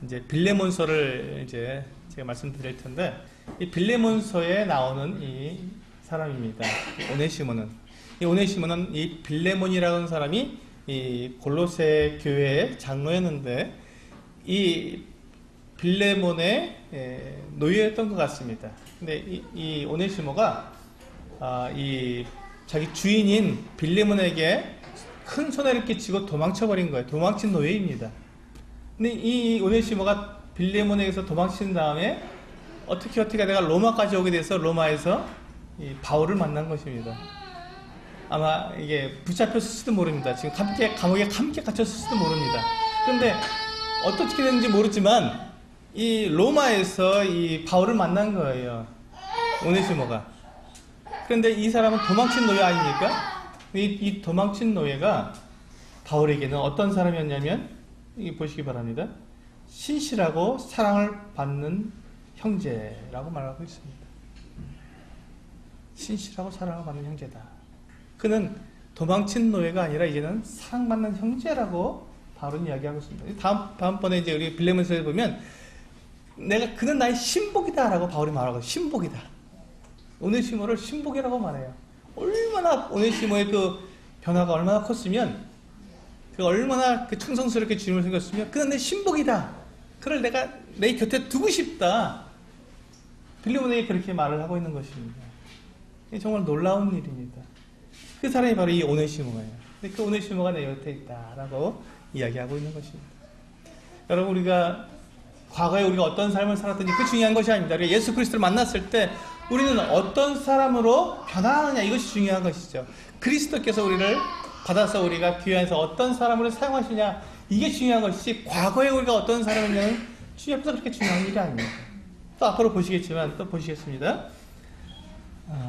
이제 빌레몬서를 이제 제가 말씀드릴 텐데, 이 빌레몬서에 나오는 이 사람입니다. 이 오네시모는 이 빌레몬이라는 사람이 이 골로새 교회의 장로였는데, 이 빌레몬의 노예였던 것 같습니다. 근데 이 오네시모가 이 자기 주인인 빌레몬에게 큰 손해를 끼치고 도망쳐버린 거예요. 도망친 노예입니다. 근데 이 오네시모가 빌레몬에게서 도망친 다음에 어떻게 내가 로마까지 오게 돼서 로마에서 이 바울을 만난 것입니다. 아마 이게 붙잡혔을지도 모릅니다. 지금 감옥에 함께 갇혔을지도 모릅니다. 그런데 어떻게 됐는지 모르지만 이 로마에서 이 바울을 만난 거예요. 오네시모가. 그런데 이 사람은 도망친 노예 아닙니까? 이 도망친 노예가 바울에게는 어떤 사람이었냐면, 이 보시기 바랍니다. 신실하고 사랑을 받는 형제라고 말하고 있습니다. 신실하고 사랑을 받는 형제다. 그는 도망친 노예가 아니라 이제는 사랑받는 형제라고 바울은 이야기하고 있습니다. 다음번에 이제 우리 빌레몬서에 보면 그는 나의 신복이다라고 바울이 말하고, 신복이다. 오네시모를 신복이라고 말해요. 얼마나 오네시모의 그 변화가 얼마나 컸으면, 얼마나 충성스럽게 주님을 생겼으면, 그는 내 신복이다. 그를 내가 내 곁에 두고 싶다. 빌레몬에게 그렇게 말을 하고 있는 것입니다. 정말 놀라운 일입니다. 그 사람이 바로 이 오네시모예요. 근데 그 오네시모가 내 곁에 있다라고 이야기하고 있는 것입니다. 여러분, 과거에 우리가 어떤 삶을 살았든지 그 중요한 것이 아닙니다. 우리가 예수 그리스도를 만났을 때 우리는 어떤 사람으로 변화하느냐, 이것이 중요한 것이죠. 그리스도께서 우리를 받아서 우리가 교회 안에서 어떤 사람으로 사용하시냐, 이게 중요한 것이지, 과거에 우리가 어떤 사람이냐는 주님 앞에서 그렇게 중요한 일이 아닙니다. 또 앞으로 보시겠지만, 또 보시겠습니다.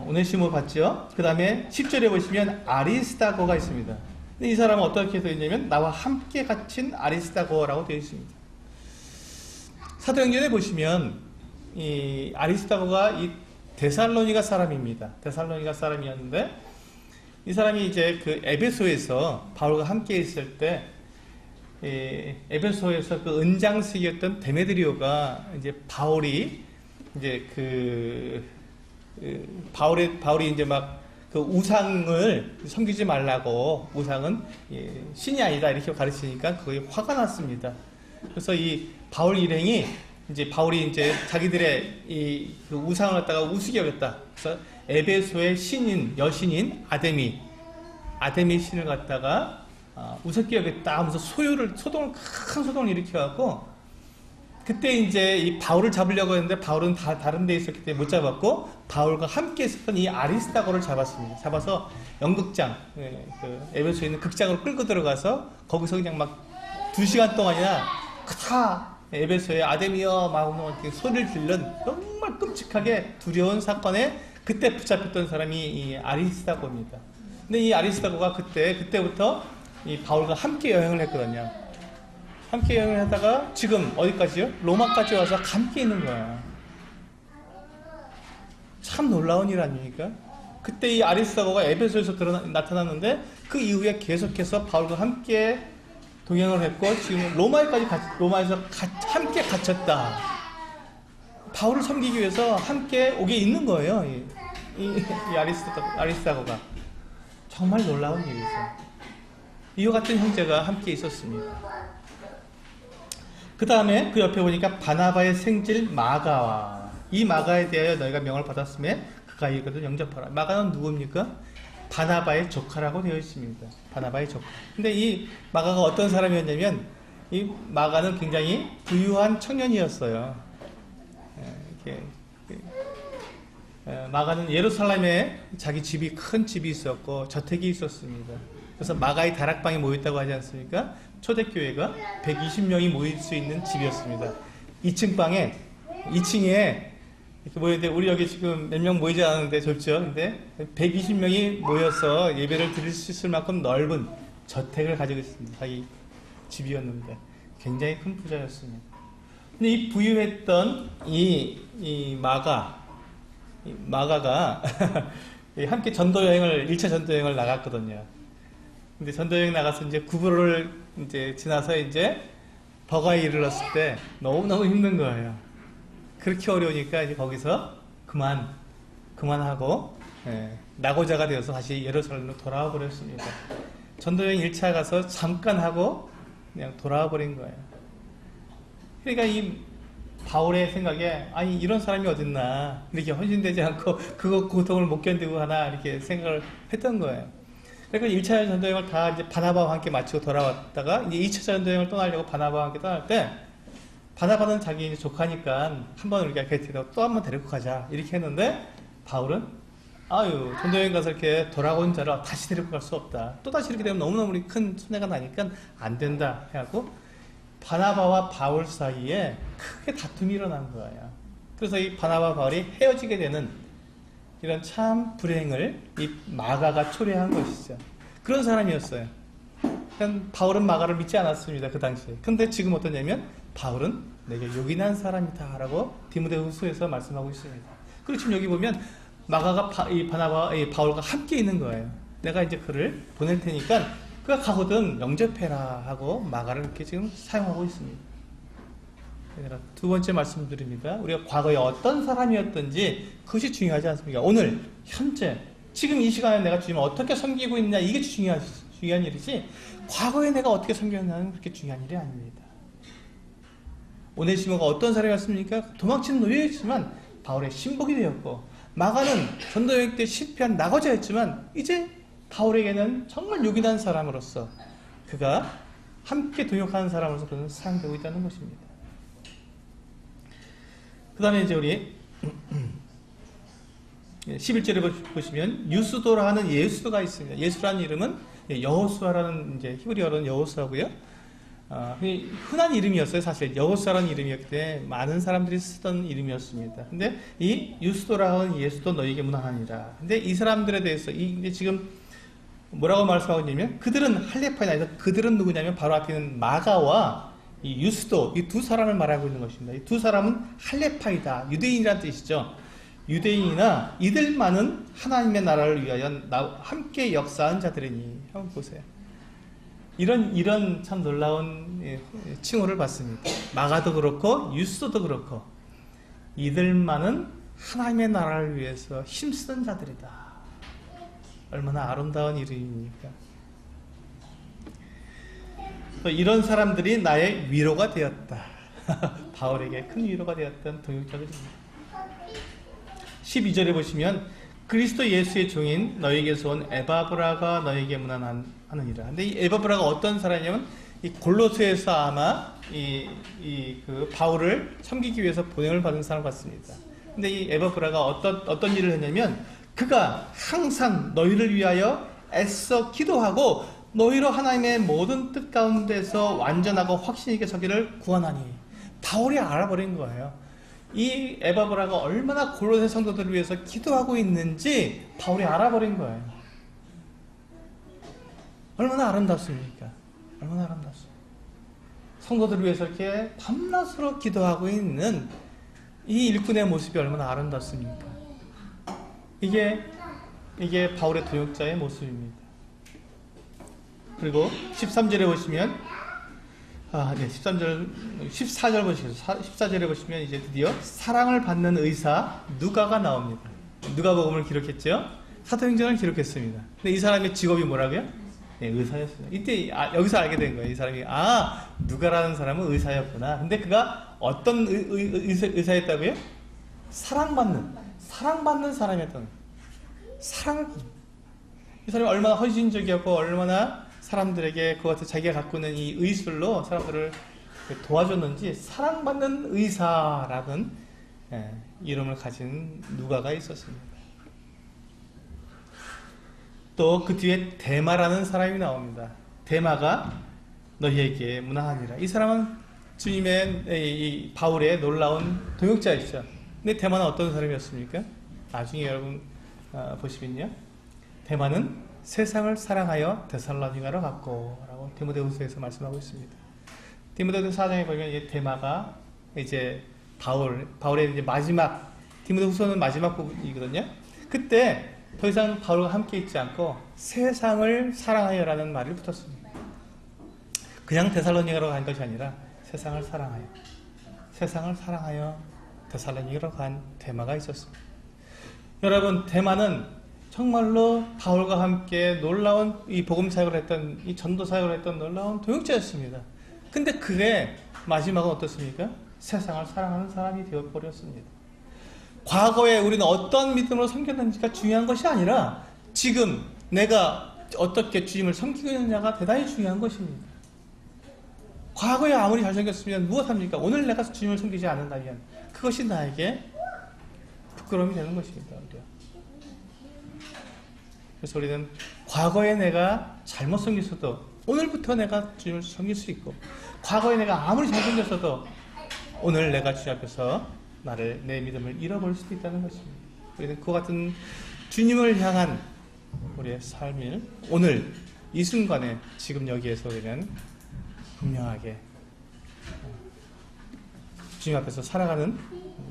오네시모 봤죠? 그 다음에 10절에 보시면 아리스다고가 있습니다. 근데 이 사람은 어떻게 되어 있냐면 나와 함께 갇힌 아리스다고라고 되어 있습니다. 사도행전에 보시면 이 아리스다고가 이 데살로니가 사람입니다. 데살로니가 사람이었는데, 이 사람이 이제 그 에베소에서 바울과 함께 있을 때, 에베소에서 그 은장식이었던 데메드리오가 이제 바울이 이제 막 그 우상을 섬기지 말라고, 우상은 신이 아니다 이렇게 가르치니까 그게 화가 났습니다. 그래서 이 바울 일행이 바울이 자기들의 그 우상을 갖다가 우습게 여겼다. 그래서 에베소의 여신인 아데미 신을 갖다가 우습게 여겼다 하면서 큰 소동을 일으켜갖고, 그때 이 바울을 잡으려고 했는데 바울은 다른 데 있었기 때문에 못 잡았고, 바울과 함께 있었던 이 아리스다고를 잡았습니다. 잡아서 연극장, 그 에베소에 있는 극장으로 끌고 들어가서 거기서 그냥 막 2시간 동안이나 에베소의 아데미여 막 소리를 질른 정말 끔찍하게 두려운 사건에 그때 붙잡혔던 사람이 이 아리스다고입니다. 근데 이 아리스다고가 그때부터 이 바울과 함께 여행을 했거든요. 함께 여행을 하다가 지금 어디까지요? 로마까지 와서 함께 있는 거야. 참 놀라운 일 아닙니까? 그때 이 아리스다고가 에베소에서 나타났는데 그 이후에 계속해서 바울과 함께 동행을 했고, 지금 로마에서 함께 갇혔다. 바울을 섬기기 위해서 함께 오게 있는 거예요. 이 아리스다고가. 정말 놀라운 일이죠. 이와 같은 형제가 함께 있었습니다. 그 다음에 그 옆에 보니까 바나바의 생질 마가와, 이 마가에 대하여 너희가 명을 받았음에 그가 이것을 영접하라. 마가는 누굽니까? 바나바의 조카라고 되어 있습니다. 바나바의 조카. 근데 이 마가가 어떤 사람이었냐면, 이 마가는 굉장히 부유한 청년이었어요. 마가는 예루살렘에 자기 큰 집이 있었고 저택이 있었습니다. 그래서 마가의 다락방에 모였다고 하지 않습니까? 초대교회가 120명이 모일 수 있는 집이었습니다. 2층에 이렇게 모였는데, 우리 여기 지금 몇 명 모이지 않았는데 좁죠? 근데 120명이 모여서 예배를 드릴 수 있을 만큼 넓은 저택을 가지고 있습니다. 자기 집이었는데 굉장히 큰 부자였습니다. 근데 이 부유했던 이 마가가 함께 전도여행을 1차 전도여행을 나갔거든요. 근데 전도여행 나가서 이제 구부를 이제 지나서 이제 버가에 이르렀을 때 너무너무 힘든 거예요. 그렇게 어려우니까 이제 거기서 그만하고 낙오자가 되어서 다시 예루살렘으로 돌아와 버렸습니다. 전도여행 1차 가서 잠깐 하고 그냥 돌아와 버린 거예요. 그러니까 이 바울의 생각에 아니 이런 사람이 어딨나 이렇게 헌신되지 않고 그거 고통을 못 견디고 하나 이렇게 생각을 했던 거예요. 그러니까 1차 전도여행을 다 이제 바나바와 함께 마치고 돌아왔다가 이제 2차 전도여행을 떠나려고 바나바와 함께 떠날 때 바나바는 자기 이제 조카니까 한번 우리가 곁에다 또 한 번 데리고 가자 이렇게 했는데 바울은 아유 전도여행 가서 이렇게 돌아온 자를 다시 데리고 갈 수 없다. 또 다시 이렇게 되면 너무너무 큰 손해가 나니까 안 된다 해갖고 바나바와 바울 사이에 크게 다툼이 일어난 거예요. 그래서 이 바나바와 바울이 헤어지게 되는 이런 참 불행을 이 마가가 초래한 것이죠. 그런 사람이었어요. 바울은 마가를 믿지 않았습니다. 그 당시에. 근데 지금 어떠냐면 바울은 내게 요긴한 사람이다 라고 디모데후서에서 말씀하고 있습니다. 그리고 지금 여기 보면 마가가 이 바나바와 이 바울과 함께 있는 거예요. 내가 이제 그를 보낼 테니까 그가 가거든 영접해라 하고 마가를 이렇게 지금 사용하고 있습니다. 두 번째 말씀드립니다. 우리가 과거에 어떤 사람이었든지 그것이 중요하지 않습니까? 오늘 현재 지금 이 시간에 내가 주님을 어떻게 섬기고 있느냐 이게 중요한 일이지 과거에 내가 어떻게 섬겼느냐는 그렇게 중요한 일이 아닙니다. 오네시모가 어떤 사람이었습니까? 도망치는 노예였지만 바울의 신복이 되었고 마가는 전도여행 때 실패한 낙오자였지만 이제 바울에게는 정말 요긴한 사람으로서 그가 함께 동역하는 사람으로서 그는 사용되고 있다는 것입니다. 그 다음에 이제 우리 11절에 보시면 유스도라 하는 예수가 있습니다. 예수라는 이름은 여호수아라는 이제 히브리어로는 여호수아고요. 흔한 이름이었어요. 사실 여호수아라는 이름이었기 때문에 많은 사람들이 쓰던 이름이었습니다. 근데 이 유스도라 하는 예수도 너희에게 무난하니라. 근데 이 사람들에 대해서 이제 지금 뭐라고 말씀하고 있냐면 그들은 할레파이나 그들은 누구냐면 바로 앞에 있는 마가와 이 유스도 이 두 사람을 말하고 있는 것입니다. 이 두 사람은 할레파이다 유대인이라는 뜻이죠. 유대인이나 이들만은 하나님의 나라를 위하여 함께 역사한 자들이니 한번 보세요. 이런 참 놀라운 칭호를 받습니다. 마가도 그렇고 유스도도 그렇고 이들만은 하나님의 나라를 위해서 힘쓰는 자들이다. 얼마나 아름다운 이름입니까? 또 이런 사람들이 나의 위로가 되었다. 바울에게 큰 위로가 되었던 동역자들입니다. 12절에 보시면 그리스도 예수의 종인 너에게서 온 에바브라가 너에게 무난하느니라. 근데 이 에바브라가 어떤 사람이냐면 이 골로새에서 아마 그 바울을 섬기기 위해서 보냄을 받은 사람 같습니다. 근데 이 에바브라가 어떤 일을 했냐면 그가 항상 너희를 위하여 애써 기도하고 너희로 하나님의 모든 뜻 가운데서 완전하고 확신 있게 서기를 구하나니 바울이 알아버린 거예요. 이 에바브라가 얼마나 골로새 성도들을 위해서 기도하고 있는지 바울이 알아버린 거예요. 얼마나 아름답습니까? 얼마나 아름답습니까? 성도들을 위해서 이렇게 밤낮으로 기도하고 있는 이 일꾼의 모습이 얼마나 아름답습니까? 이게 바울의 동역자의 모습입니다. 그리고 13절에 보시면 14절 보시겠어요. 14절에 보시면 이제 드디어 사랑을 받는 의사 누가가 나옵니다. 누가복음을 기록했죠. 사도행전을 기록했습니다. 근데 이 사람의 직업이 뭐라고요? 네, 의사였어요. 이때 여기서 알게 된 거예요. 이 사람이 누가라는 사람은 의사였구나. 근데 그가 어떤 의사였다고요? 사랑받는 사람이었던 거예요. 이 사람이 얼마나 헌신적이었고 얼마나 사람들에게 그 같은 자기가 갖고 있는 이 의술로 사람들을 도와줬는지 사랑받는 의사라는 이름을 가진 누가가 있었습니다. 또 그 뒤에 데마라는 사람이 나옵니다. 데마가 너희에게 무난하니라. 이 사람은 주님의 이 바울의 놀라운 동역자였죠. 근데 데마는 어떤 사람이었습니까? 나중에 여러분 보시면요. 데마는 세상을 사랑하여 데살로니가로 갔고 라고 디모데후서에서 말씀하고 있습니다. 디모데후서 4장에 보면 이 데마가 이제 바울의 이제 마지막, 디모데후서는 마지막 부분이거든요. 그때 더 이상 바울과 함께 있지 않고 세상을 사랑하여라는 말을 붙었습니다. 그냥 데살로니가로 간 것이 아니라 세상을 사랑하여, 세상을 사랑하여 데살로니가로 간 데마가 있었습니다. 여러분, 데마는 정말로 바울과 함께 놀라운 이 복음 사역을 했던, 이 전도 사역을 했던 놀라운 동역자였습니다. 근데 그의 마지막은 어떻습니까? 세상을 사랑하는 사람이 되어버렸습니다. 과거에 우리는 어떤 믿음으로 섬겼는지가 중요한 것이 아니라 지금 내가 어떻게 주님을 섬기고 있느냐가 대단히 중요한 것입니다. 과거에 아무리 잘생겼으면 무엇합니까? 오늘 내가 주님을 섬기지 않는다면 그것이 나에게 부끄러움이 되는 것입니다. 그래서 우리는 과거에 내가 잘못 섬겼어도 오늘부터 내가 주님을 섬길 수 있고, 과거에 내가 아무리 잘생겼어도 오늘 내가 주님 앞에서 내 믿음을 잃어버릴 수도 있다는 것입니다. 우리는 그와 같은 주님을 향한 우리의 삶을 오늘 이 순간에 지금 여기에서 우리는 분명하게 주님 앞에서 살아가는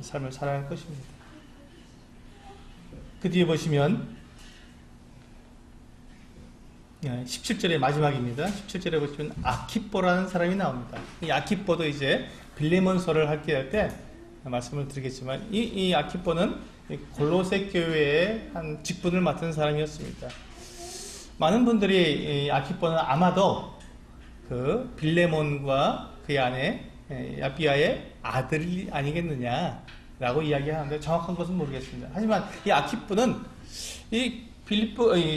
삶을 살아갈 것입니다. 그 뒤에 보시면 17절의 마지막입니다. 17절에 보시면 아키뽀라는 사람이 나옵니다. 이 아키뽀도 이제 빌레몬서를 할 때 말씀을 드리겠지만 이 아키뽀는 골로새 교회의 한 직분을 맡은 사람이었습니다. 많은 분들이 이 아키뽀는 아마도 그 빌레몬과 그의 아내 야비아의 아들이 아니겠느냐라고 이야기하는데 정확한 것은 모르겠습니다. 하지만 이 아키뽀는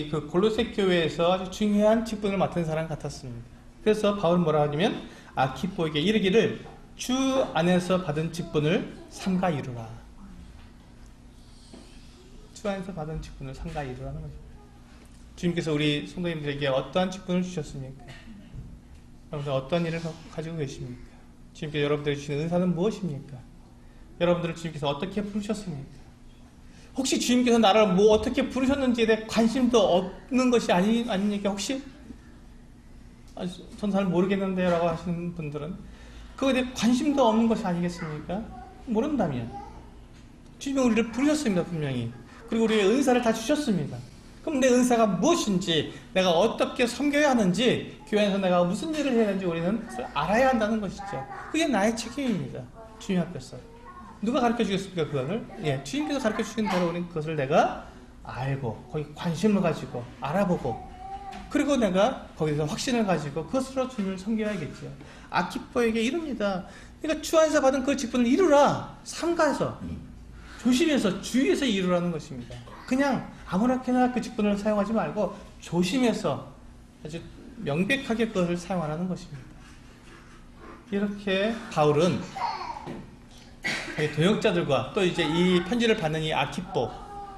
그 골로새 교회에서 아주 중요한 직분을 맡은 사람 같았습니다. 그래서 바울은 뭐라 하냐면 아키뽀에게 이르기를 주 안에서 받은 직분을 삼가 이루라. 주 안에서 받은 직분을 삼가 이루라는 거죠. 주님께서 우리 성도님들에게 어떠한 직분을 주셨습니까? 여러분들 어떤 일을 가지고 계십니까? 주님께서 여러분들에게 주신 은사는 무엇입니까? 여러분들을 주님께서 어떻게 부르셨습니까? 혹시 주님께서 나를 어떻게 부르셨는지에 대해 관심도 없는 것이 아니니까 혹시 전 잘 모르겠는데요 라고 하시는 분들은 그거에 대해 관심도 없는 것이 아니겠습니까? 모른다면 주님이 우리를 부르셨습니다. 분명히. 그리고 우리의 은사를 다 주셨습니다. 그럼 내 은사가 무엇인지, 내가 어떻게 섬겨야 하는지, 교회에서 내가 무슨 일을 해야 하는지 우리는 알아야 한다는 것이죠. 그게 나의 책임입니다. 주님 앞에서. 누가 가르쳐 주겠습니까? 그것을? 주님께서 가르쳐 주신 대로 우리는 그것을 내가 알고 거기 관심을 가지고 알아보고, 그리고 내가 거기서 확신을 가지고 그것으로 주님을 섬겨야겠죠. 아키포에게 이릅니다. 그러니까 주 안에서 받은 그 직분을 이루라. 삼가해서, 조심해서, 주의해서 이루라는 것입니다. 그냥 아무렇게나 그 직분을 사용하지 말고 조심해서 아주 명백하게 그것을 사용하라는 것입니다. 이렇게 바울은 동역자들과 또 이제 이 편지를 받는 이 아키포,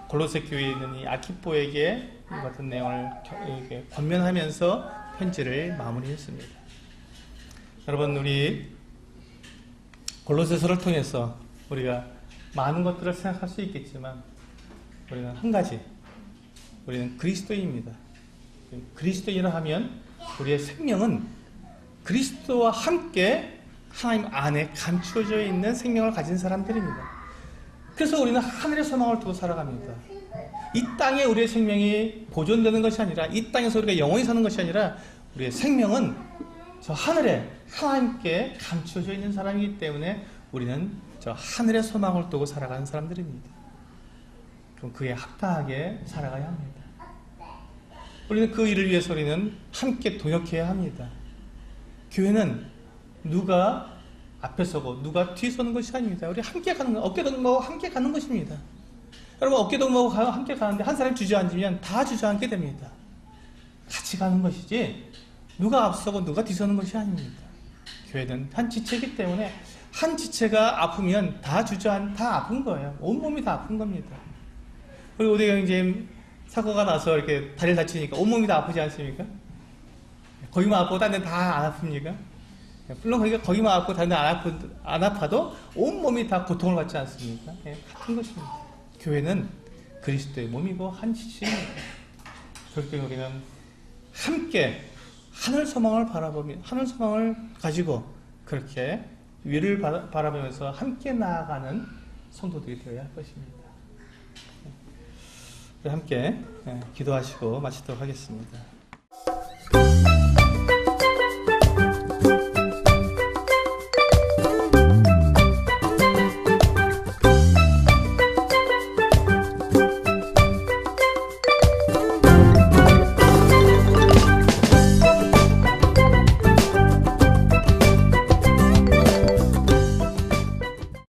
골로새 교회에 있는 이 아키포에게 이 같은 내용을 이렇게 권면하면서 편지를 마무리했습니다. 여러분, 우리 골로새서를 통해서 우리가 많은 것들을 생각할 수 있겠지만 우리는 한 가지, 우리는 그리스도인입니다. 그리스도인이라 하면 우리의 생명은 그리스도와 함께 하나님 안에 감추어져 있는 생명을 가진 사람들입니다. 그래서 우리는 하늘의 소망을 두고 살아갑니다. 이 땅에 우리의 생명이 보존되는 것이 아니라, 이 땅에서 우리가 영원히 사는 것이 아니라, 우리의 생명은 저 하늘에 하나님께 감추어져 있는 사람이기 때문에 우리는 저 하늘의 소망을 두고 살아가는 사람들입니다. 그럼 그에 합당하게 살아가야 합니다. 우리는 그 일을 위해서 우리는 함께 동역해야 합니다. 교회는 누가 앞에 서고 누가 뒤에 서는 것이 아닙니다. 우리 함께 가는 거, 어깨 동무하고 함께 가는 것입니다. 여러분, 어깨 동무하고 함께 가는데 한 사람이 주저앉으면 다 주저앉게 됩니다. 같이 가는 것이지 누가 앞서고 누가 뒤서는 것이 아닙니다. 교회는 한 지체이기 때문에 한 지체가 아프면 다 아픈 거예요. 온몸이 다 아픈 겁니다. 우리 오대경 선생님 사고가 나서 이렇게 다리를 다치니까 온몸이 다 아프지 않습니까? 거기만 아프고 다른 데는 다 안 아픕니까? 물론 거기만 아프고 다른 데는 안 아파도 온몸이 다 고통을 받지 않습니까? 같은 것입니다. 교회는 그리스도의 몸이고 한 지체입니다. 그렇기 때문에 우리는 함께 하늘 소망을 바라보며 하늘 소망을 가지고 그렇게 위를 바라보면서 함께 나아가는 성도들이 되어야 할 것입니다. 함께 기도하시고 마치도록 하겠습니다.